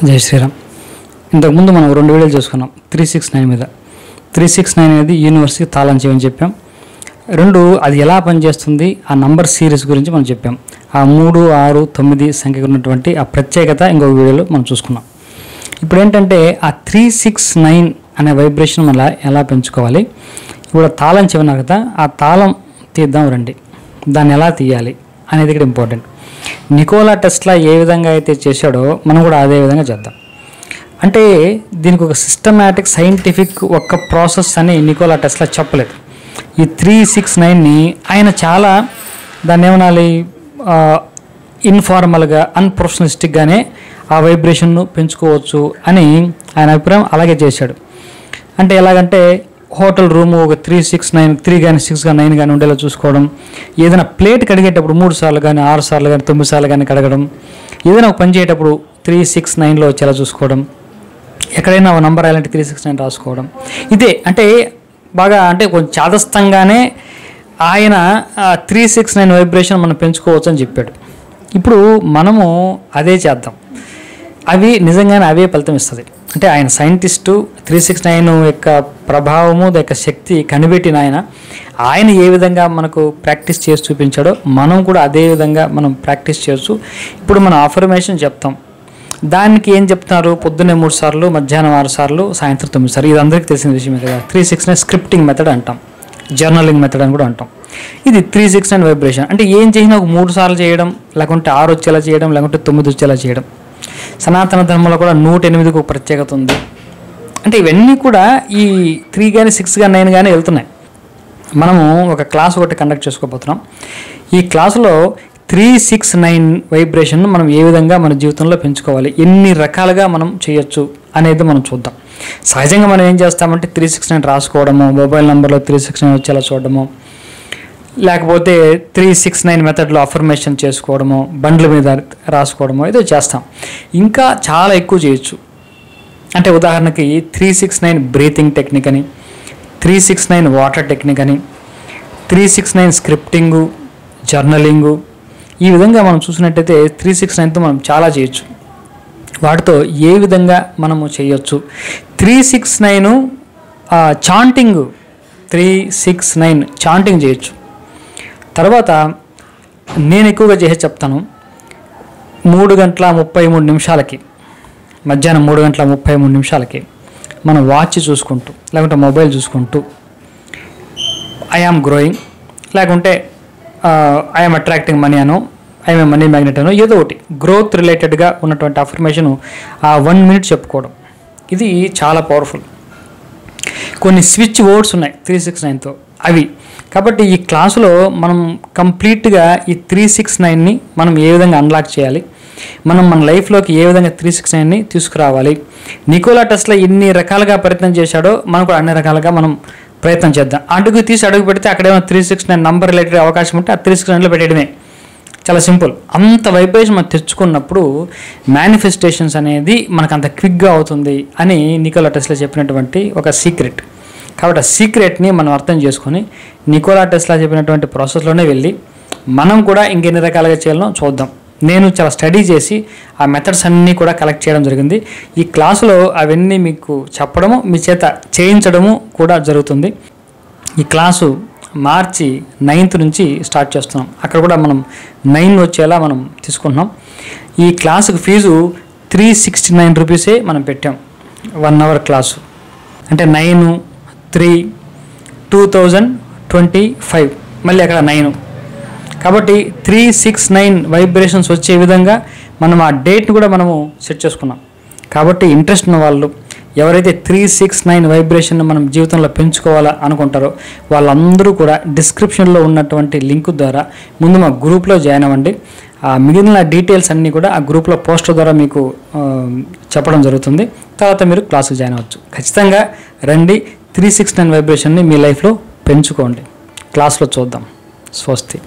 జై శ్రీరామ్. ఇంతకుముందు మనం 2 వీడియోలు చూసుకున్నాం 369 మీద. 369 అనేది యూనివర్స్కి తాళం చెవి అని చెప్పాం. 2 అది ఎలా పనిచేస్తుంది ఆ నంబర్ సిరీస్ గురించి మనం చెప్పాం. ఆ 3, 6, 9 సంఖ్యకు ఉన్నటువంటి ఆ ప్రత్యేకత ఇంకొక వీడియోలో మనం చూసుకున్నాం. ఇప్పుడు ఏంటంటే ఆ 369 అనే వైబ్రేషన్ మనం ఎలా పెంచుకోవాలి, ఇప్పుడు తాళం చెవిన్నారు కదా, ఆ తాళం తీద్దాం రండి. దాన్ని ఎలా తీయాలి అనేది ఇక్కడ ఇంపార్టెంట్. నికోలా టెస్లా ఏ విధంగా అయితే చేశాడో మనం కూడా అదే విధంగా చేద్దాం. అంటే దీనికి ఒక సిస్టమాటిక్ సైంటిఫిక్ ఒక ప్రాసెస్ అని నికోలా టెస్లా చెప్పలేదు. ఈ 369ని ఆయన చాలా దాన్ని ఏమనాలి, ఇన్ఫార్మల్గా అన్ప్రొఫెషనలిస్టిక్గానే ఆ వైబ్రేషన్ను పెంచుకోవచ్చు అని ఆయన అభిప్రాయం. అలాగే చేశాడు. అంటే ఎలాగంటే హోటల్ రూము ఒక 369 3 కానీ 6 కానీ 9 కానీ ఉండేలా చూసుకోవడం, ఏదైనా ప్లేట్ కడిగేటప్పుడు 3 సార్లు కానీ 6 సార్లు కానీ 9 సార్లు కానీ కడగడం, ఏదైనా ఒక పని చేసేటప్పుడు 369లో వచ్చేలా చూసుకోవడం, ఎక్కడైనా ఒక నంబర్ అలాంటి 369 రాసుకోవడం. ఇదే అంటే బాగా అంటే కొంచెం చాదస్తంగానే ఆయన 369 వైబ్రేషన్ మనం పెంచుకోవచ్చు అని చెప్పాడు. ఇప్పుడు మనము అదే చేద్దాం. అవి నిజంగానే అవే ఫలితం ఇస్తుంది. అంటే ఆయన సైంటిస్టు 369 యొక్క ప్రభావము యొక్క శక్తి కనిపెట్టిన ఆయన ఏ విధంగా మనకు ప్రాక్టీస్ చేసి చూపించాడో మనం కూడా అదే విధంగా మనం ప్రాక్టీస్ చేయొచ్చు. ఇప్పుడు మనం అఫర్మేషన్ చెప్తాం. దానికి ఏం చెప్తున్నారు, పొద్దున్నే 3 సార్లు, మధ్యాహ్నం 6 సార్లు, సాయంత్రం 9 సార్లు. ఇది అందరికీ తెలిసిన విషయమే కదా. 369 స్క్రిప్టింగ్ మెథడ్ అంటాం, జర్నలింగ్ మెథడ్ అని కూడా అంటాం. ఇది 369 వైబ్రేషన్. అంటే ఏం చేసినా ఒక 3 సార్లు చేయడం, లేకుంటే 6 వచ్చేలా చేయడం, లేకుంటే 9 వచ్చేలా చేయడం. సనాతన ధర్మంలో కూడా 108కు ఒక ప్రత్యేకత ఉంది. అంటే ఇవన్నీ కూడా ఈ 3 కానీ 6 కానీ 9 కానీ వెళ్తున్నాయి. మనము ఒక క్లాస్ ఒకటి కండక్ట్ చేసుకోబోతున్నాం. ఈ క్లాసులో 369 వైబ్రేషన్ను మనం ఏ విధంగా మన జీవితంలో పెంచుకోవాలి, ఎన్ని రకాలుగా మనం చేయొచ్చు అనేది మనం చూద్దాం. సహజంగా మనం ఏం చేస్తామంటే 369 రాసుకోవడము, మొబైల్ నెంబర్లో 369 వచ్చేలా చూడడము, లేకపోతే 369 మెథడ్లో అఫర్మేషన్ చేసుకోవడము, బండ్ల మీద రాసుకోవడము, ఏదో చేస్తాం. ఇంకా చాలా ఎక్కువ చేయొచ్చు. అంటే ఉదాహరణకి 369 బ్రీతింగ్ టెక్నిక్ అని, 369 వాటర్ టెక్నిక్ అని, 369 స్క్రిప్టింగు, జర్నలింగు, ఈ విధంగా మనం చూసినట్టయితే 369తో మనం చాలా చేయొచ్చు. వాటితో ఏ విధంగా మనము చేయొచ్చు, 369 చాంటింగ్, 369 చాంటింగ్ చేయొచ్చు. తర్వాత నేను ఎక్కువగా చేసి చెప్తాను, 3:33 మధ్యాహ్నం 3:33 మనం వాచ్ చూసుకుంటూ, లేకుంటే మొబైల్ చూసుకుంటూ ఐ యామ్ గ్రోయింగ్, లేకుంటే ఐ యామ్ అట్రాక్టింగ్ మనీ అనో, ఐ యామ్ మనీ మ్యాగ్నెట్ అనో, ఏదో ఒకటి గ్రోత్ రిలేటెడ్గా ఉన్నటువంటి అఫర్మేషన్ ఆ 1 మినిట్ చెప్పుకోవడం. ఇది చాలా పవర్ఫుల్. కొన్ని స్విచ్ వర్డ్స్ ఉన్నాయి 369తో అవి. కాబట్టి ఈ క్లాసులో మనం కంప్లీట్గా ఈ 369ని మనం ఏ విధంగా అన్లాక్ చేయాలి, మనం మన లైఫ్లోకి ఏ విధంగా 369ని తీసుకురావాలి, నికోలా టెస్లా ఎన్ని రకాలుగా ప్రయత్నం చేశాడో మనం కూడా అన్ని రకాలుగా మనం ప్రయత్నం చేద్దాం. అడుగు పెడితే అక్కడేమో 369 నంబర్ రిలేటెడ్ అవకాశం ఉంటే ఆ 369లో పెట్టడమే. చాలా సింపుల్. అంత వైబ్రేషన్ మనం తెచ్చుకున్నప్పుడు మేనిఫెస్టేషన్స్ అనేది మనకు అంత క్విక్గా అవుతుంది అని నికోలా టెస్లా చెప్పినటువంటి ఒక సీక్రెట్. కాబట్టి ఆ సీక్రెట్ని మనం అర్థం చేసుకొని నికోలా టెస్లా చెప్పినటువంటి ప్రాసెస్లోనే వెళ్ళి మనం కూడా ఇంకెన్ని రకాలుగా చేయాలో చూద్దాం. నేను చాలా స్టడీ చేసి ఆ మెథడ్స్ అన్నీ కూడా కలెక్ట్ చేయడం జరిగింది. ఈ క్లాసులో అవన్నీ మీకు చెప్పడము, మీ చేత చేయించడము కూడా జరుగుతుంది. ఈ క్లాసు మార్చి 9th నుంచి స్టార్ట్ చేస్తున్నాం. అక్కడ కూడా మనం 9 వచ్చేలా మనం తీసుకుంటున్నాం. ఈ క్లాసుకు ఫీజు 369 రూపీసే మనం పెట్టాం 1 అవర్ క్లాసు. అంటే 9/3 2025 మళ్ళీ అక్కడ 9. కాబట్టి 369 వైబ్రేషన్స్ వచ్చే విధంగా మనం ఆ డేట్ని కూడా మనము సెట్ చేసుకున్నాం. కాబట్టి ఇంట్రెస్ట్ ఉన్న వాళ్ళు ఎవరైతే 369 వైబ్రేషన్ మనం జీవితంలో పెంచుకోవాలా అనుకుంటారో వాళ్ళందరూ కూడా డిస్క్రిప్షన్లో ఉన్నటువంటి లింక్ ద్వారా ముందు మా గ్రూప్లో జాయిన్ అవ్వండి. ఆ మిగిలిన డీటెయిల్స్ అన్నీ కూడా ఆ గ్రూప్లో పోస్టర్ ద్వారా మీకు చెప్పడం జరుగుతుంది. తర్వాత మీరు క్లాసుకు జాయిన్ అవ్వచ్చు. ఖచ్చితంగా రండి, 369 వైబ్రేషన్ని మీ లైఫ్లో పెంచుకోండి. క్లాస్లో చూద్దాం. స్వస్తి.